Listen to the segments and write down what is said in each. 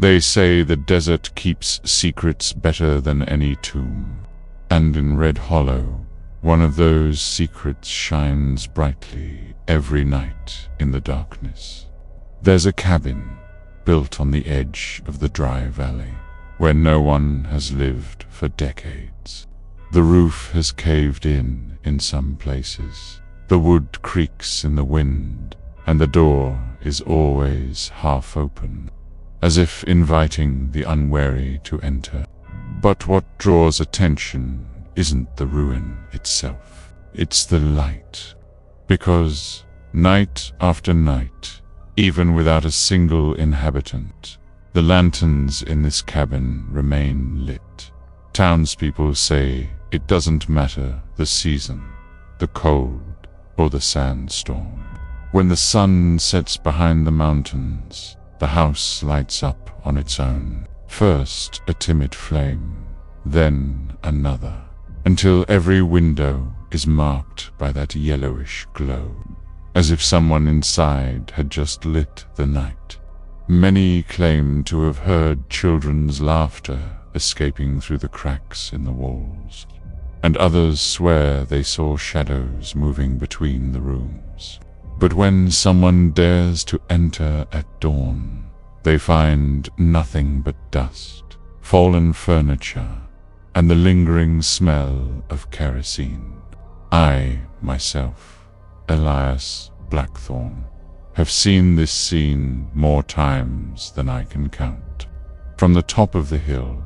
They say the desert keeps secrets better than any tomb. And in Red Hollow, one of those secrets shines brightly every night in the darkness. There's a cabin built on the edge of the dry valley, where no one has lived for decades. The roof has caved in some places. The wood creaks in the wind, and the door is always half open, as if inviting the unwary to enter. But what draws attention isn't the ruin itself, it's the light. Because night after night, even without a single inhabitant, the lanterns in this cabin remain lit. Townspeople say it doesn't matter the season, the cold, or the sandstorm. When the sun sets behind the mountains, the house lights up on its own. First a timid flame, then another, until every window is marked by that yellowish glow, as if someone inside had just lit the night. Many claim to have heard children's laughter escaping through the cracks in the walls, and others swear they saw shadows moving between the rooms. But when someone dares to enter at dawn, they find nothing but dust, fallen furniture, and the lingering smell of kerosene. I, myself, Elias Blackthorn, have seen this scene more times than I can count. From the top of the hill,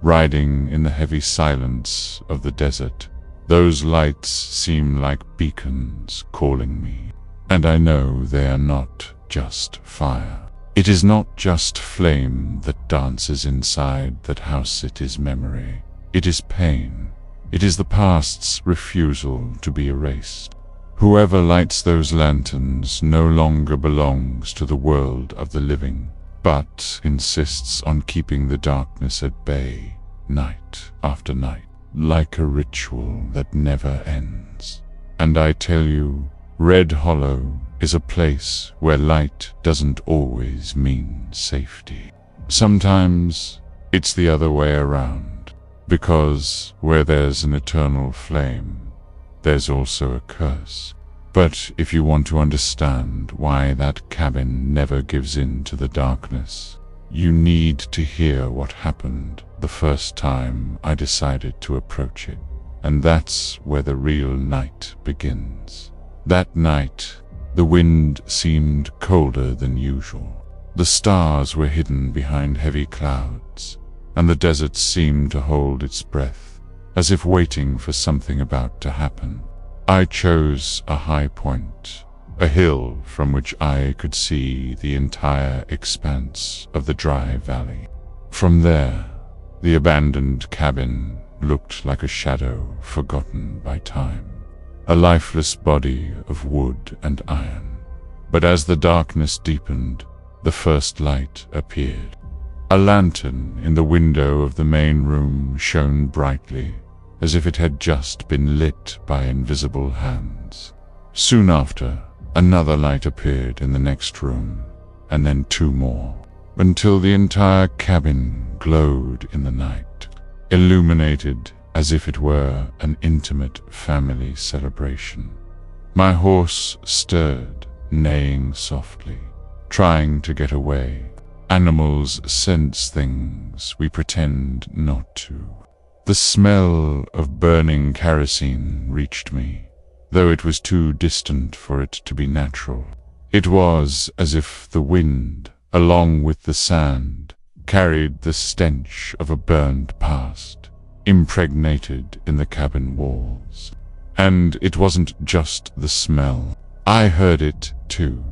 riding in the heavy silence of the desert, those lights seem like beacons calling me. And I know they are not just fire. It is not just flame that dances inside that house. It is memory. It is pain. It is the past's refusal to be erased. Whoever lights those lanterns no longer belongs to the world of the living, but insists on keeping the darkness at bay, night after night, like a ritual that never ends. And I tell you, Red Hollow is a place where light doesn't always mean safety. Sometimes it's the other way around, because where there's an eternal flame, there's also a curse. But if you want to understand why that cabin never gives in to the darkness, you need to hear what happened the first time I decided to approach it. And that's where the real night begins. That night, the wind seemed colder than usual. The stars were hidden behind heavy clouds, and the desert seemed to hold its breath, as if waiting for something about to happen. I chose a high point, a hill from which I could see the entire expanse of the dry valley. From there, the abandoned cabin looked like a shadow forgotten by time, a lifeless body of wood and iron. But as the darkness deepened, the first light appeared. A lantern in the window of the main room shone brightly, as if it had just been lit by invisible hands. Soon after, another light appeared in the next room, and then two more, until the entire cabin glowed in the night, illuminated as if it were an intimate family celebration. My horse stirred, neighing softly, trying to get away. Animals sense things we pretend not to. The smell of burning kerosene reached me, though it was too distant for it to be natural. It was as if the wind, along with the sand, carried the stench of a burned past, impregnated in the cabin walls. And it wasn't just the smell. I heard it too,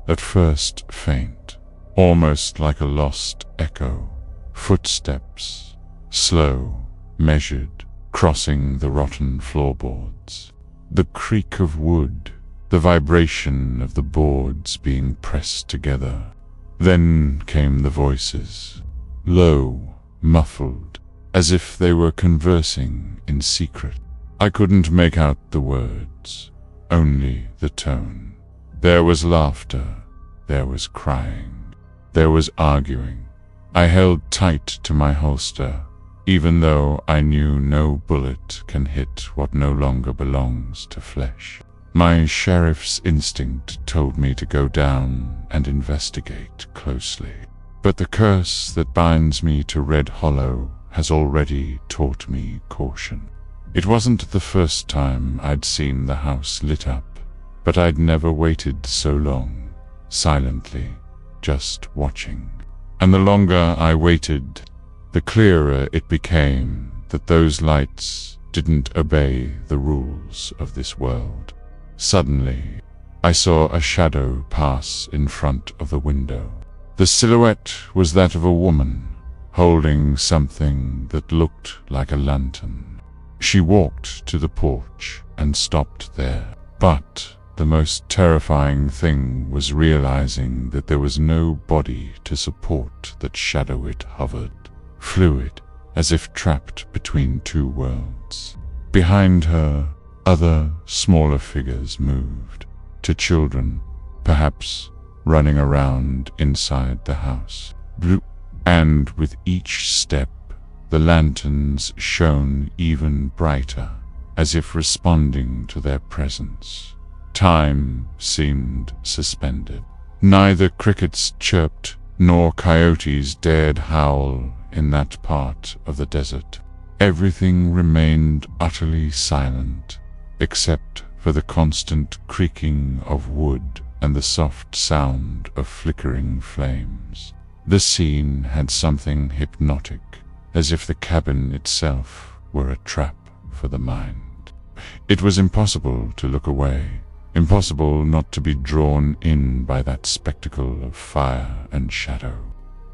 at first faint, almost like a lost echo. Footsteps, slow, measured, crossing the rotten floorboards. The creak of wood, the vibration of the boards being pressed together. Then came the voices, low, muffled, as if they were conversing in secret. I couldn't make out the words, only the tone. There was laughter, there was crying, there was arguing, I held tight to my holster, even though I knew no bullet can hit what no longer belongs to flesh. My sheriff's instinct told me to go down and investigate closely. But the curse that binds me to Red Hollow has already taught me caution. It wasn't the first time I'd seen the house lit up, but I'd never waited so long, silently, just watching. And the longer I waited, the clearer it became that those lights didn't obey the rules of this world. Suddenly, I saw a shadow pass in front of the window. The silhouette was that of a woman, holding something that looked like a lantern. She walked to the porch and stopped there. But the most terrifying thing was realizing that there was no body to support that shadow. It hovered, fluid, as if trapped between two worlds. Behind her, other, smaller figures moved. To children, perhaps, running around inside the house. And with each step, the lanterns shone even brighter, as if responding to their presence. Time seemed suspended. Neither crickets chirped nor coyotes dared howl in that part of the desert. Everything remained utterly silent, except for the constant creaking of wood and the soft sound of flickering flames. The scene had something hypnotic, as if the cabin itself were a trap for the mind. It was impossible to look away, impossible not to be drawn in by that spectacle of fire and shadow.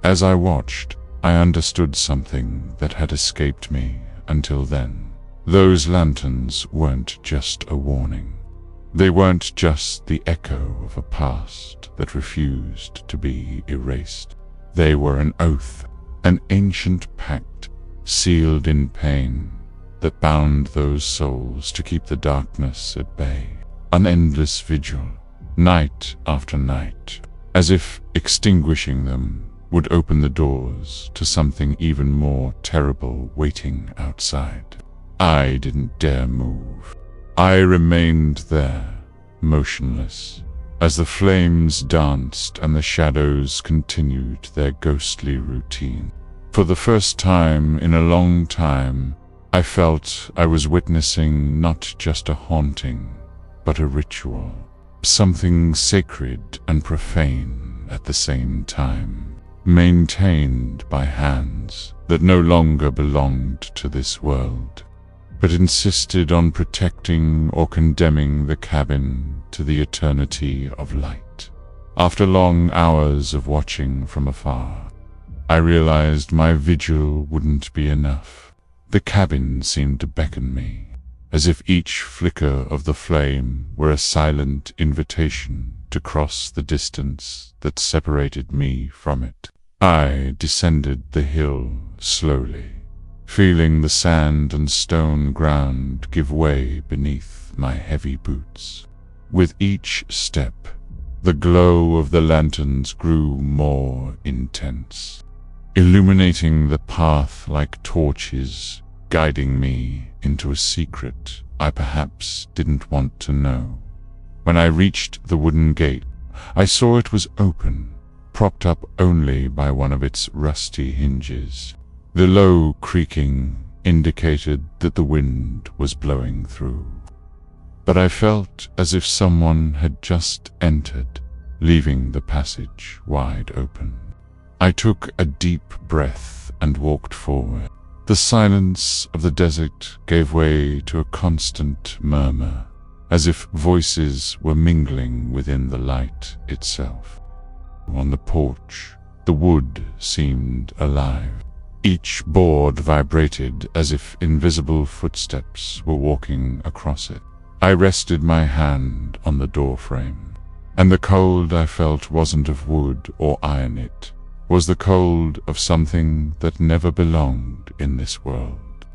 As I watched, I understood something that had escaped me until then. Those lanterns weren't just a warning. They weren't just the echo of a past that refused to be erased. They were an oath, an ancient pact, sealed in pain, that bound those souls to keep the darkness at bay. An endless vigil, night after night, as if extinguishing them would open the doors to something even more terrible waiting outside. I didn't dare move. I remained there, motionless, as the flames danced and the shadows continued their ghostly routine. For the first time in a long time, I felt I was witnessing not just a haunting, but a ritual, something sacred and profane at the same time, maintained by hands that no longer belonged to this world, but insisted on protecting or condemning the cabin to the eternity of light. After long hours of watching from afar, I realized my vigil wouldn't be enough. The cabin seemed to beckon me, as if each flicker of the flame were a silent invitation to cross the distance that separated me from it. I descended the hill slowly, feeling the sand and stone ground give way beneath my heavy boots. With each step, the glow of the lanterns grew more intense, illuminating the path like torches, guiding me into a secret I perhaps didn't want to know. When I reached the wooden gate, I saw it was open, propped up only by one of its rusty hinges. The low creaking indicated that the wind was blowing through. But I felt as if someone had just entered, leaving the passage wide open. I took a deep breath and walked forward. The silence of the desert gave way to a constant murmur, as if voices were mingling within the light itself. On the porch, the wood seemed alive. Each board vibrated as if invisible footsteps were walking across it. I rested my hand on the doorframe, and the cold I felt wasn't of wood or iron. It was the cold of something that never belonged in this world.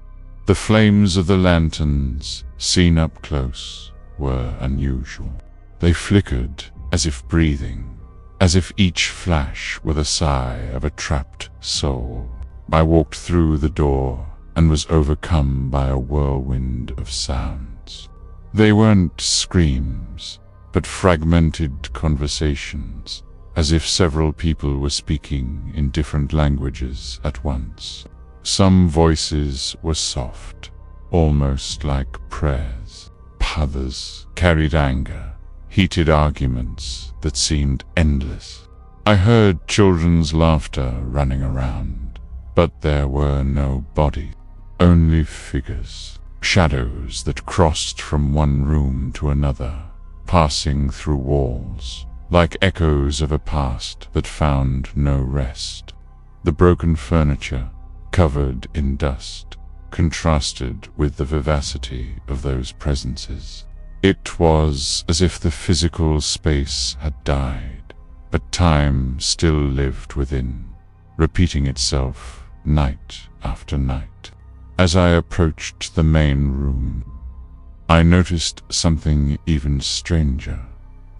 The flames of the lanterns, seen up close, were unusual. They flickered as if breathing, as if each flash were the sigh of a trapped soul. I walked through the door and was overcome by a whirlwind of sounds. They weren't screams, but fragmented conversations, as if several people were speaking in different languages at once. Some voices were soft, almost like prayers. Others carried anger, heated arguments that seemed endless. I heard children's laughter running around, but there were no bodies, only figures, shadows that crossed from one room to another, passing through walls, like echoes of a past that found no rest. The broken furniture, covered in dust, contrasted with the vivacity of those presences. It was as if the physical space had died, but time still lived within, repeating itself night after night. As I approached the main room, I noticed something even stranger.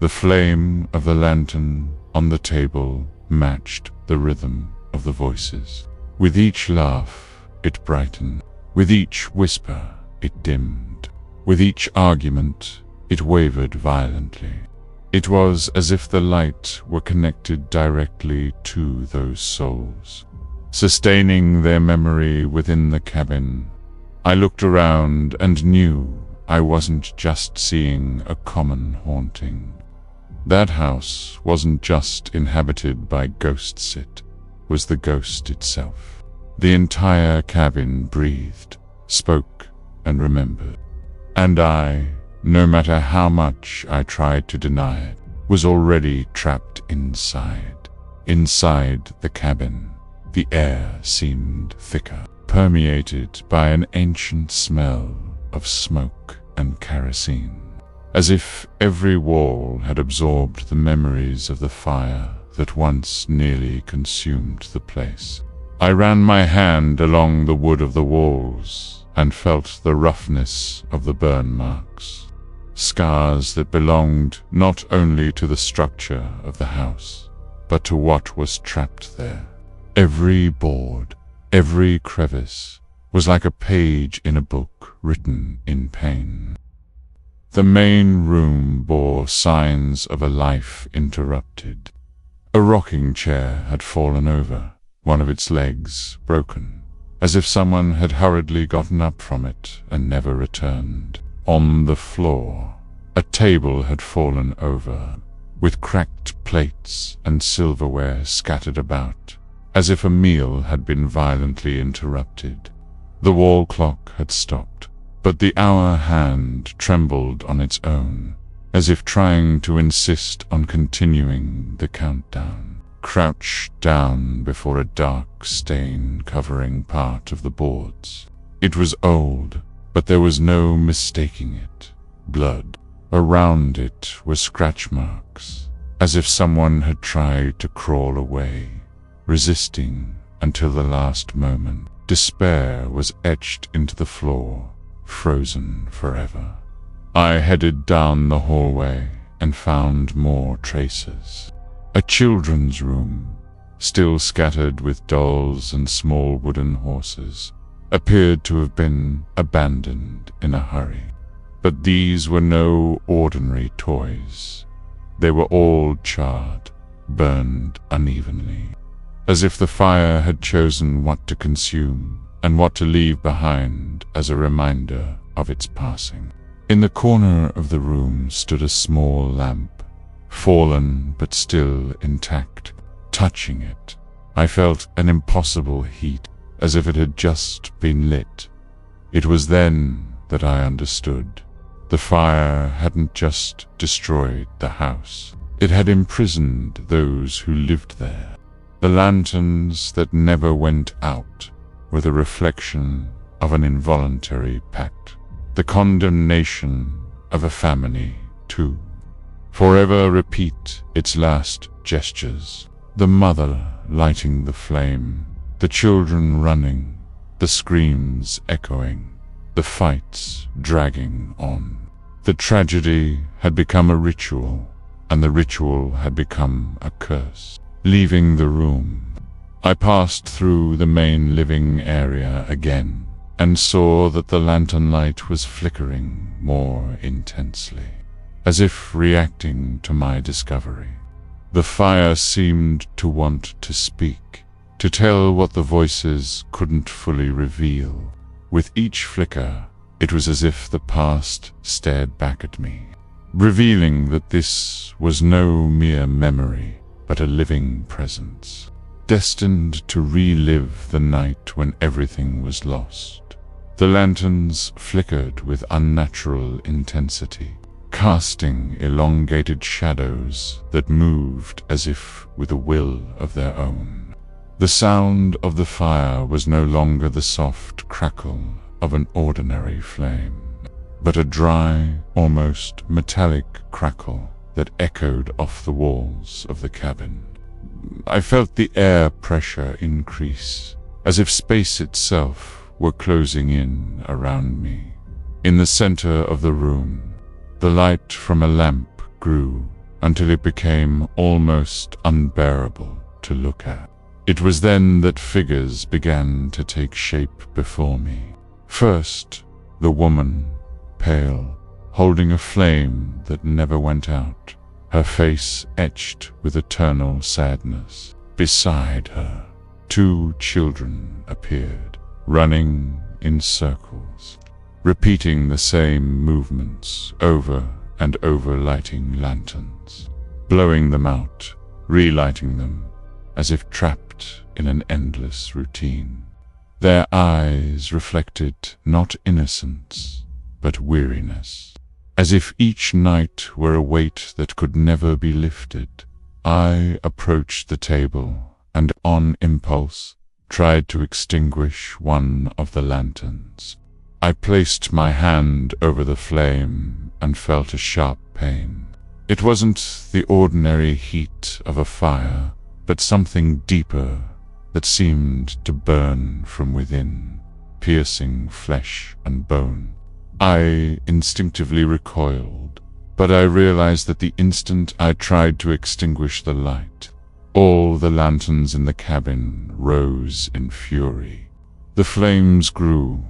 The flame of the lantern on the table matched the rhythm of the voices. With each laugh, it brightened. With each whisper, it dimmed. With each argument, it wavered violently. It was as if the light were connected directly to those souls, sustaining their memory within the cabin. I looked around and knew I wasn't just seeing a common haunting. That house wasn't just inhabited by ghosts, it was the ghost itself. The entire cabin breathed, spoke, and remembered. And I, no matter how much I tried to deny it, was already trapped inside. Inside the cabin, the air seemed thicker, permeated by an ancient smell of smoke and kerosene, as if every wall had absorbed the memories of the fire that once nearly consumed the place. I ran my hand along the wood of the walls and felt the roughness of the burn marks, scars that belonged not only to the structure of the house, but to what was trapped there. Every board, every crevice, was like a page in a book written in pain. The main room bore signs of a life interrupted. A rocking chair had fallen over, one of its legs broken, as if someone had hurriedly gotten up from it and never returned. On the floor, a table had fallen over, with cracked plates and silverware scattered about, as if a meal had been violently interrupted. The wall clock had stopped, but the hour hand trembled on its own, as if trying to insist on continuing the countdown. Crouched down before a dark stain covering part of the boards. It was old, but there was no mistaking it. Blood. Around it were scratch marks, as if someone had tried to crawl away, resisting until the last moment. Despair was etched into the floor, frozen forever. I headed down the hallway and found more traces. A children's room, still scattered with dolls and small wooden horses, appeared to have been abandoned in a hurry. But these were no ordinary toys. They were all charred, burned unevenly, as if the fire had chosen what to consume and what to leave behind as a reminder of its passing. In the corner of the room stood a small lamp, fallen but still intact. Touching it, I felt an impossible heat, as if it had just been lit. It was then that I understood. The fire hadn't just destroyed the house. It had imprisoned those who lived there. The lanterns that never went out were the reflection of an involuntary pact, the condemnation of a family, too. Forever repeat its last gestures. The mother lighting the flame, the children running, the screams echoing, the fights dragging on. The tragedy had become a ritual, and the ritual had become a curse. Leaving the room, I passed through the main living area again and saw that the lantern light was flickering more intensely, as if reacting to my discovery. The fire seemed to want to speak, to tell what the voices couldn't fully reveal. With each flicker, it was as if the past stared back at me, revealing that this was no mere memory, but a living presence, destined to relive the night when everything was lost. The lanterns flickered with unnatural intensity, casting elongated shadows that moved as if with a will of their own. The sound of the fire was no longer the soft crackle of an ordinary flame, but a dry, almost metallic crackle that echoed off the walls of the cabin. I felt the air pressure increase, as if space itself were closing in around me. In the center of the room, the light from a lamp grew until it became almost unbearable to look at. It was then that figures began to take shape before me. First, the woman, pale, holding a flame that never went out, her face etched with eternal sadness. Beside her, 2 children appeared, running in circles, repeating the same movements over and over, lighting lanterns, blowing them out, relighting them, as if trapped in an endless routine. Their eyes reflected not innocence, but weariness, as if each night were a weight that could never be lifted. I approached the table and, on impulse, tried to extinguish one of the lanterns. I placed my hand over the flame and felt a sharp pain. It wasn't the ordinary heat of a fire, but something deeper that seemed to burn from within, piercing flesh and bone. I instinctively recoiled, but I realized that the instant I tried to extinguish the light, all the lanterns in the cabin rose in fury. The flames grew,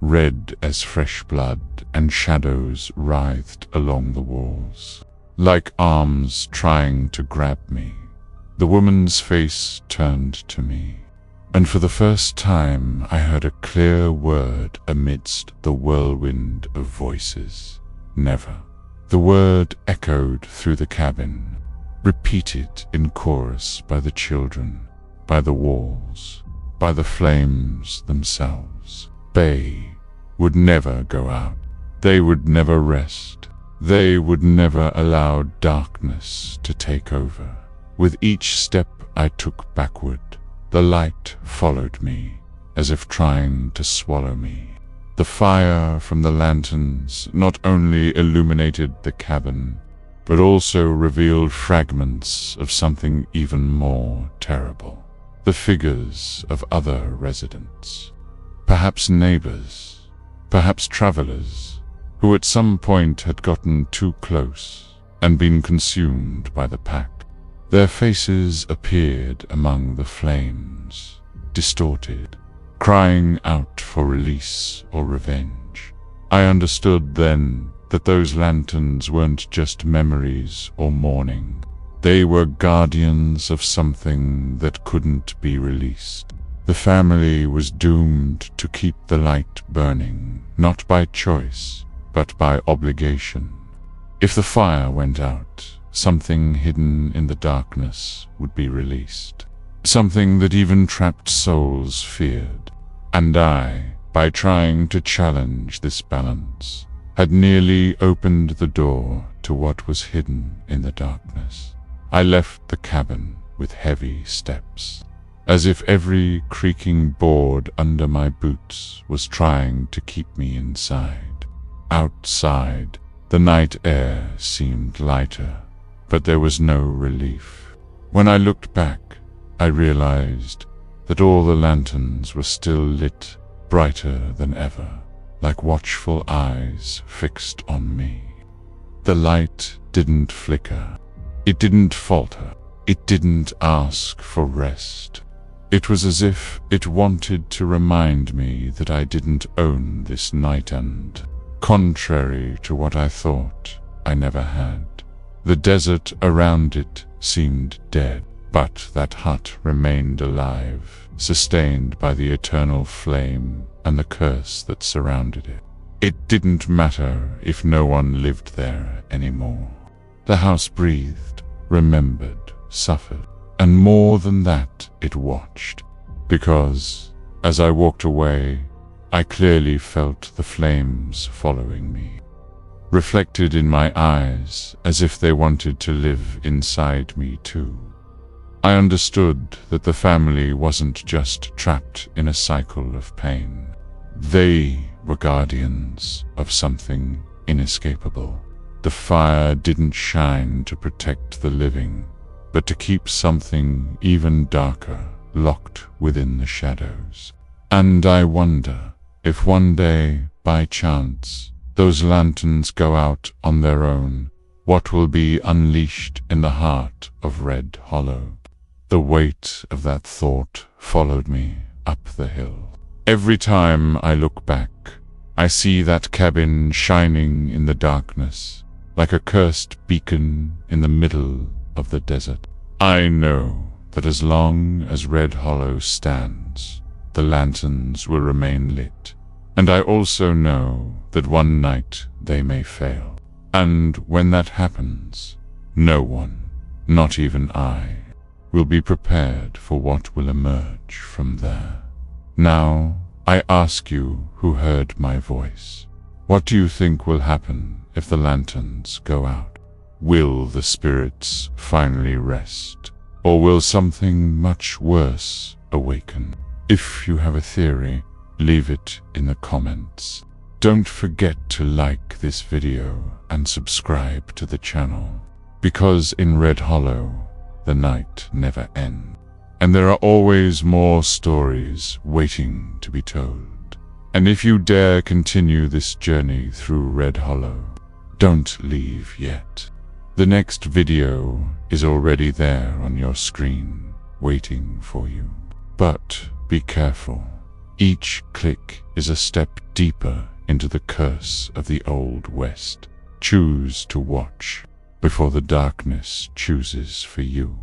red as fresh blood, and shadows writhed along the walls, like arms trying to grab me. The woman's face turned to me, and for the first time I heard a clear word amidst the whirlwind of voices. Never. The word echoed through the cabin, repeated in chorus by the children, by the walls, by the flames themselves. They would never go out. They would never rest. They would never allow darkness to take over. With each step I took backward, the light followed me, as if trying to swallow me. The fire from the lanterns not only illuminated the cabin, but also revealed fragments of something even more terrible. The figures of other residents, perhaps neighbors, perhaps travelers, who at some point had gotten too close and been consumed by the pack. Their faces appeared among the flames, distorted, crying out for release or revenge. I understood then that those lanterns weren't just memories or mourning. They were guardians of something that couldn't be released. The family was doomed to keep the light burning, not by choice, but by obligation. If the fire went out, something hidden in the darkness would be released, something that even trapped souls feared. And I, by trying to challenge this balance, had nearly opened the door to what was hidden in the darkness. I left the cabin with heavy steps, as if every creaking board under my boots was trying to keep me inside. Outside, the night air seemed lighter, but there was no relief. When I looked back, I realized that all the lanterns were still lit brighter than ever, like watchful eyes fixed on me. The light didn't flicker. It didn't falter. It didn't ask for rest. It was as if it wanted to remind me that I didn't own this night, and, contrary to what I thought, I never had. The desert around it seemed dead, but that hut remained alive, sustained by the eternal flame and the curse that surrounded it. It didn't matter if no one lived there anymore. The house breathed, remembered, suffered, and more than that, it watched. Because, as I walked away, I clearly felt the flames following me, reflected in my eyes as if they wanted to live inside me too. I understood that the family wasn't just trapped in a cycle of pain. They were guardians of something inescapable. The fire didn't shine to protect the living, but to keep something even darker locked within the shadows. And I wonder if one day, by chance, those lanterns go out on their own, what will be unleashed in the heart of Red Hollow? The weight of that thought followed me up the hill. Every time I look back, I see that cabin shining in the darkness, like a cursed beacon in the middle of the desert. I know that as long as Red Hollow stands, the lanterns will remain lit. And I also know that one night they may fail. And when that happens, no one, not even I, will be prepared for what will emerge from there. Now, I ask you who heard my voice, what do you think will happen if the lanterns go out? Will the spirits finally rest, or will something much worse awaken? If you have a theory, leave it in the comments. Don't forget to like this video and subscribe to the channel, because in Red Hollow, the night never ends, and there are always more stories waiting to be told. And if you dare continue this journey through Red Hollow, don't leave yet. The next video is already there on your screen, waiting for you. But be careful. Each click is a step deeper into the curse of the Old West. Choose to watch before the darkness chooses for you.